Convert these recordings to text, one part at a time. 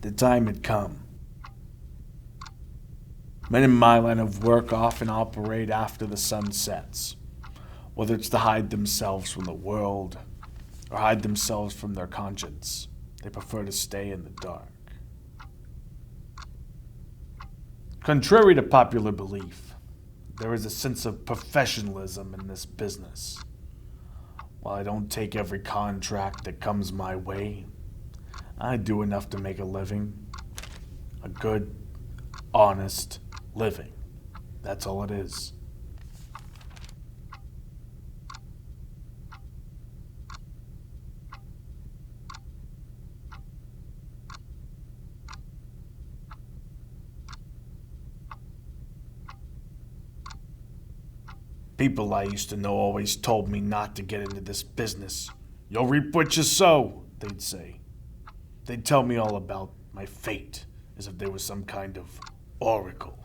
The time had come. Men in my line of work often operate after the sun sets, whether it's to hide themselves from the world or hide themselves from their conscience. They prefer to stay in the dark. Contrary to popular belief, there is a sense of professionalism in this business. While I don't take every contract that comes my way, I do enough to make a living. A good, honest living. That's all it is. People I used to know always told me not to get into this business. You'll reap what you sow, they'd say. They'd tell me all about my fate, as if there was some kind of oracle.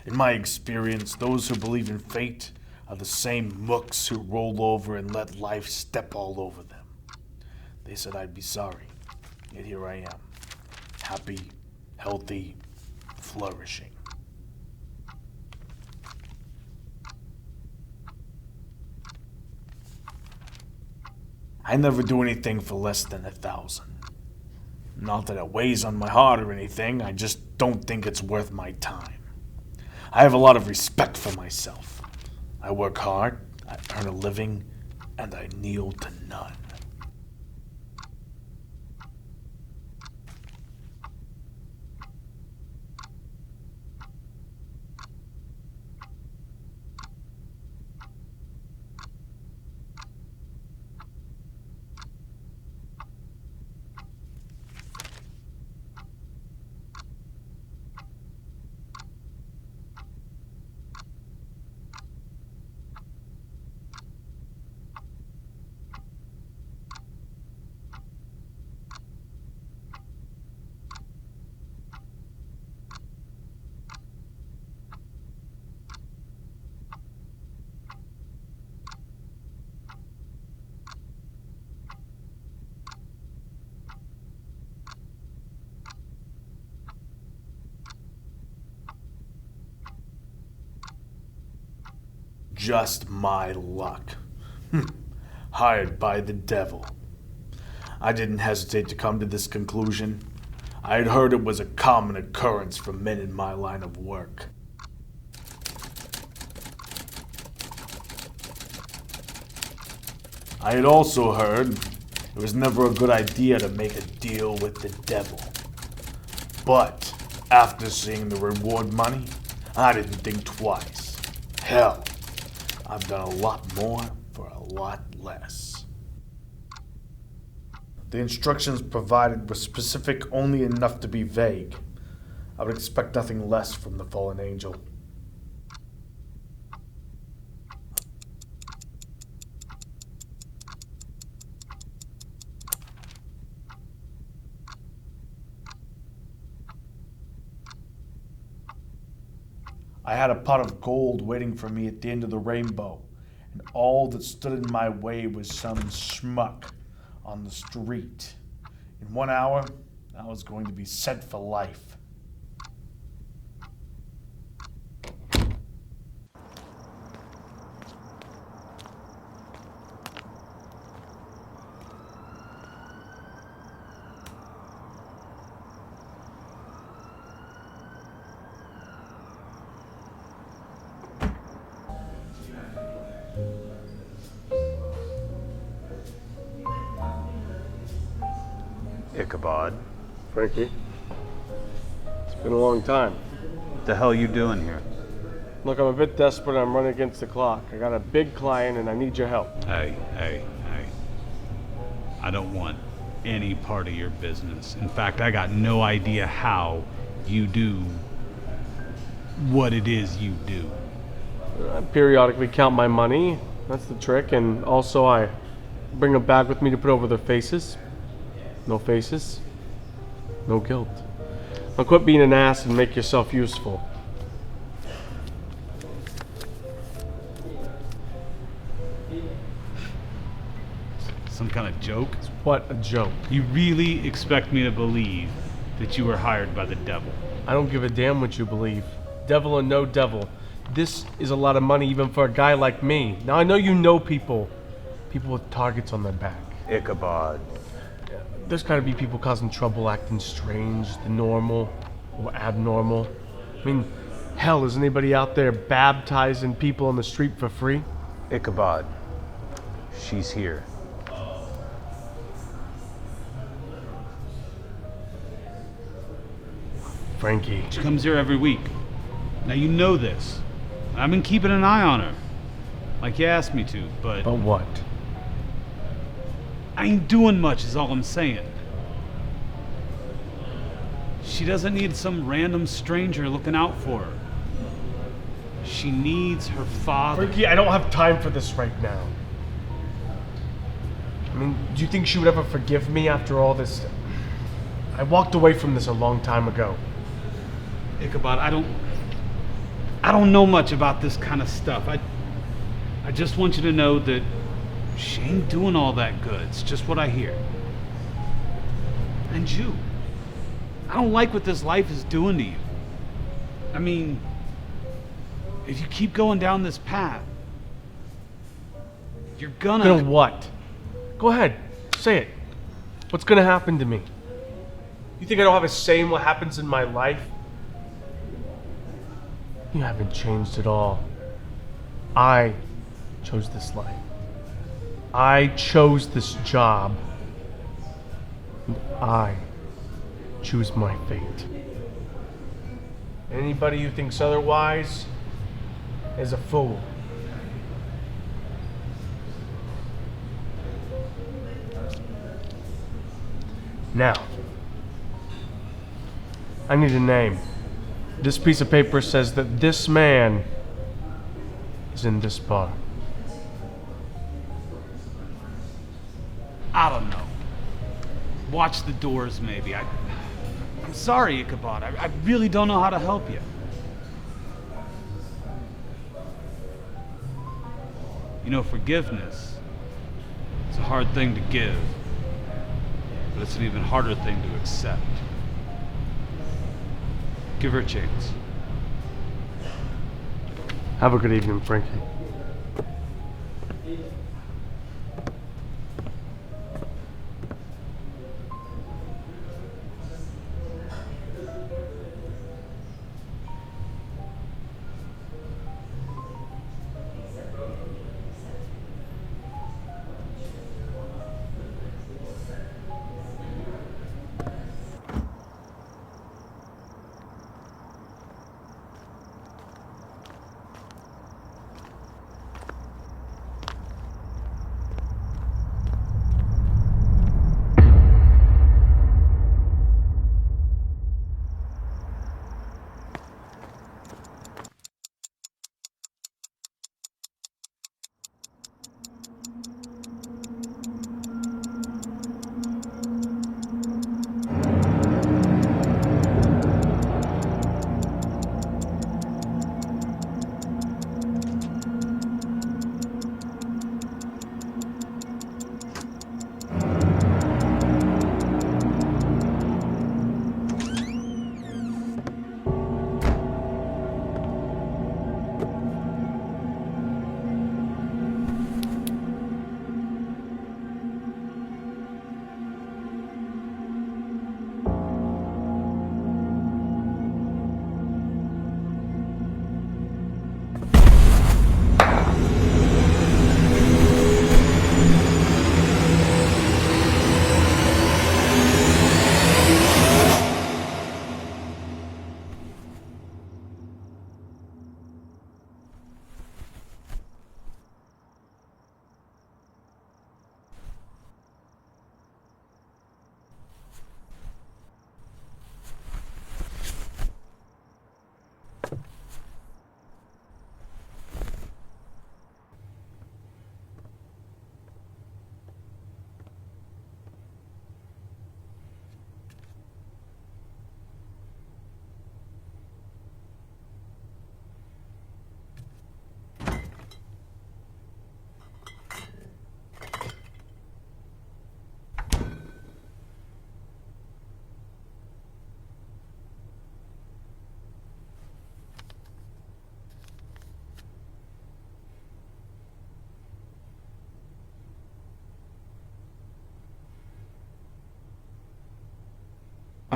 In my experience, those who believe in fate are the same mooks who roll over and let life step all over them. They said I'd be sorry, yet here I am, happy, healthy, flourishing. I never do anything for less than 1,000. Not that it weighs on my heart or anything, I just don't think it's worth my time. I have a lot of respect for myself. I work hard, I earn a living, and I kneel to none. Just my luck. Hired by the devil. I didn't hesitate to come to this conclusion. I had heard it was a common occurrence for men in my line of work. I had also heard it was never a good idea to make a deal with the devil. But after seeing the reward money, I didn't think twice. Hell, I've done a lot more for a lot less. The instructions provided were specific only enough to be vague. I would expect nothing less from the fallen angel. I had a pot of gold waiting for me at the end of the rainbow, and all that stood in my way was some schmuck on the street. In 1 hour, I was going to be set for life. Ichabod. Frankie, it's been a long time. What the hell you doing here? Look, I'm a bit desperate. I'm running against the clock. I got a big client and I need your help. Hey. I don't want any part of your business. In fact, I got no idea how you do what it is you do. I periodically count my money. That's the trick. And also I bring them back with me to put over their faces. No faces, no guilt. Now quit being an ass and make yourself useful. Some kind of joke? What a joke. You really expect me to believe that you were hired by the devil. I don't give a damn what you believe. Devil or no devil. This is a lot of money even for a guy like me. Now I know you know people. People with targets on their back. Ichabod. There's gotta be people causing trouble, acting strange, the normal or abnormal. I mean, hell, is anybody out there baptizing people on the street for free? Ichabod. She's here. Frankie. She comes here every week. Now you know this. I've been keeping an eye on her. Like you asked me to, but But what? I ain't doing much is all I'm saying. She doesn't need some random stranger looking out for her. She needs her father. Frankie, I don't have time for this right now. I mean, do you think she would ever forgive me after all this? I walked away from this a long time ago. Ichabod, I don't know much about this kind of stuff. I just want you to know that she ain't doing all that good. It's just what I hear. And you. I don't like what this life is doing to you. I mean, if you keep going down this path, you're gonna... Gonna what? Go ahead, say it. What's gonna happen to me? You think I don't have a say in what happens in my life? You haven't changed at all. I chose this life. I chose this job. And I choose my fate. Anybody who thinks otherwise is a fool. Now, I need a name. This piece of paper says that this man is in this bar. I don't know. Watch the doors, maybe. I'm sorry, Ichabod. I really don't know how to help you. You know, forgiveness is a hard thing to give, but it's an even harder thing to accept. Give her a chance. Have a good evening, Frankie.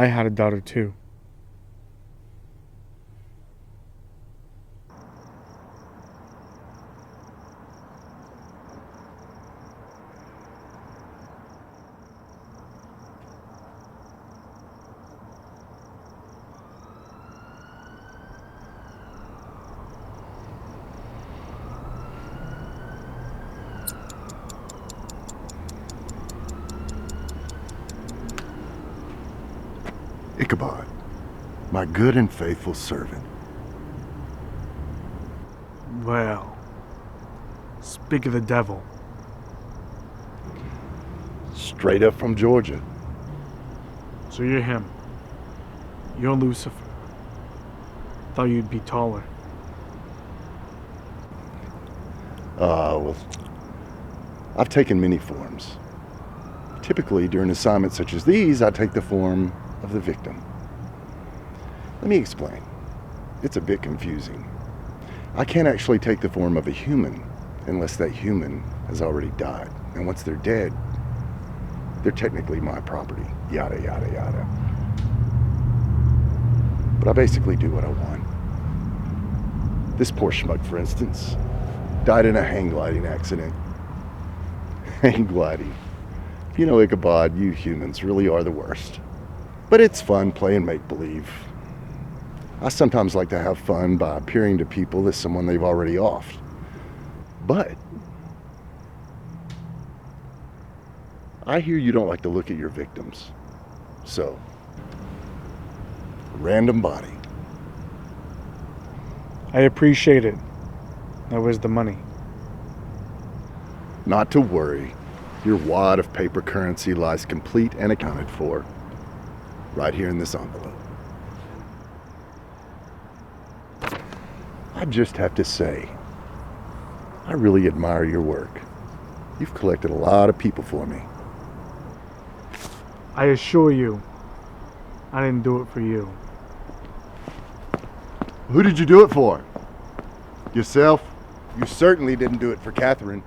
I had a daughter too. Ichabod, my good and faithful servant. Well, speak of the devil. Straight up from Georgia. So you're him. You're Lucifer. Thought you'd be taller. Well, I've taken many forms. Typically, during assignments such as these, I take the form of the victim. Let me explain. It's a bit confusing. I can't actually take the form of a human unless that human has already died. And once they're dead, they're technically my property. Yada, yada, yada. But I basically do what I want. This poor schmuck, for instance, died in a hang gliding accident. Hang gliding. You know, Ichabod, you humans really are the worst. But it's fun playing make-believe. I sometimes like to have fun by appearing to people as someone they've already offed. But I hear you don't like to look at your victims. So, random body. I appreciate it. Now where's the money? Not to worry. Your wad of paper currency lies complete and accounted for. Right here in this envelope. I just have to say, I really admire your work. You've collected a lot of people for me. I assure you, I didn't do it for you. Who did you do it for? Yourself? You certainly didn't do it for Catherine.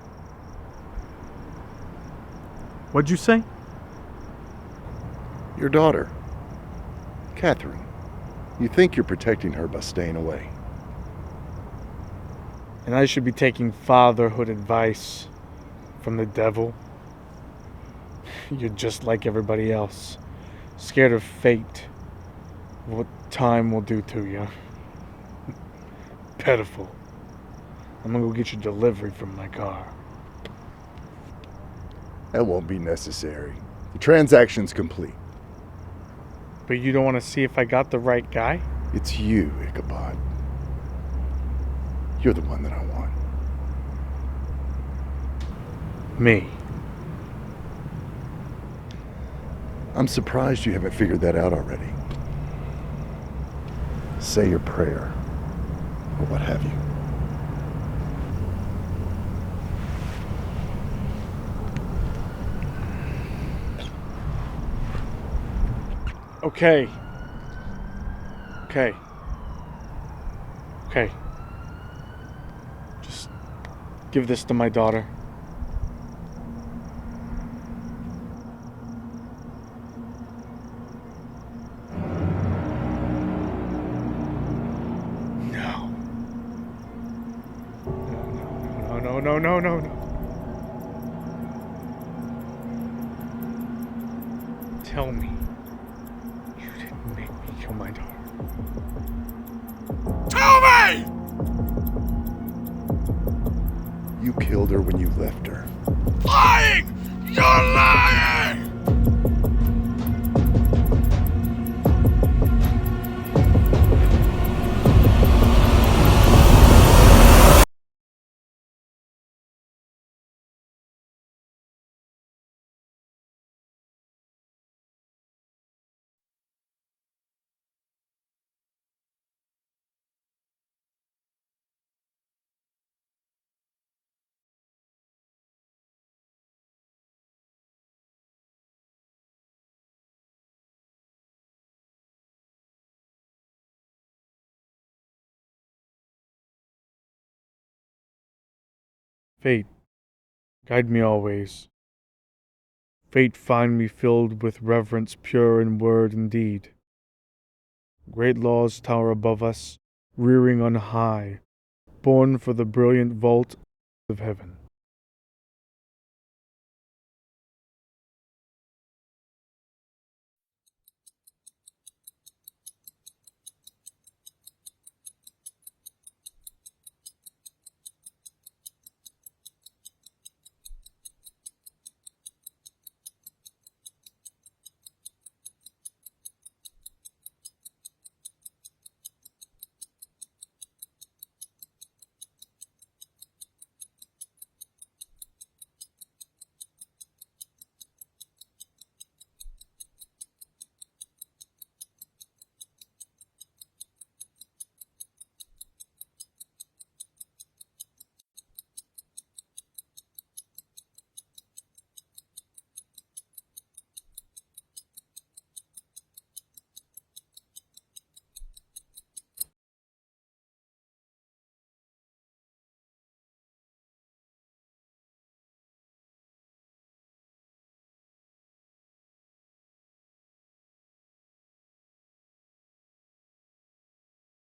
What'd you say? Your daughter, Catherine. You think you're protecting her by staying away. And I should be taking fatherhood advice from the devil? You're just like everybody else, scared of fate, what time will do to you. Pitiful. I'm gonna go get your delivery from my car. That won't be necessary. The transaction's complete. But you don't want to see if I got the right guy? It's you, Ichabod. You're the one that I want. Me. I'm surprised you haven't figured that out already. Say your prayer, or what have you. Okay. Okay. Okay. Just give this to my daughter. No. No. Tell me. You didn't make me kill my daughter. Tell me! You killed her when you left her. Lying! You're lying! Fate, guide me always. Fate find me filled with reverence pure in word and deed. Great laws tower above us, rearing on high, born for the brilliant vault of heaven.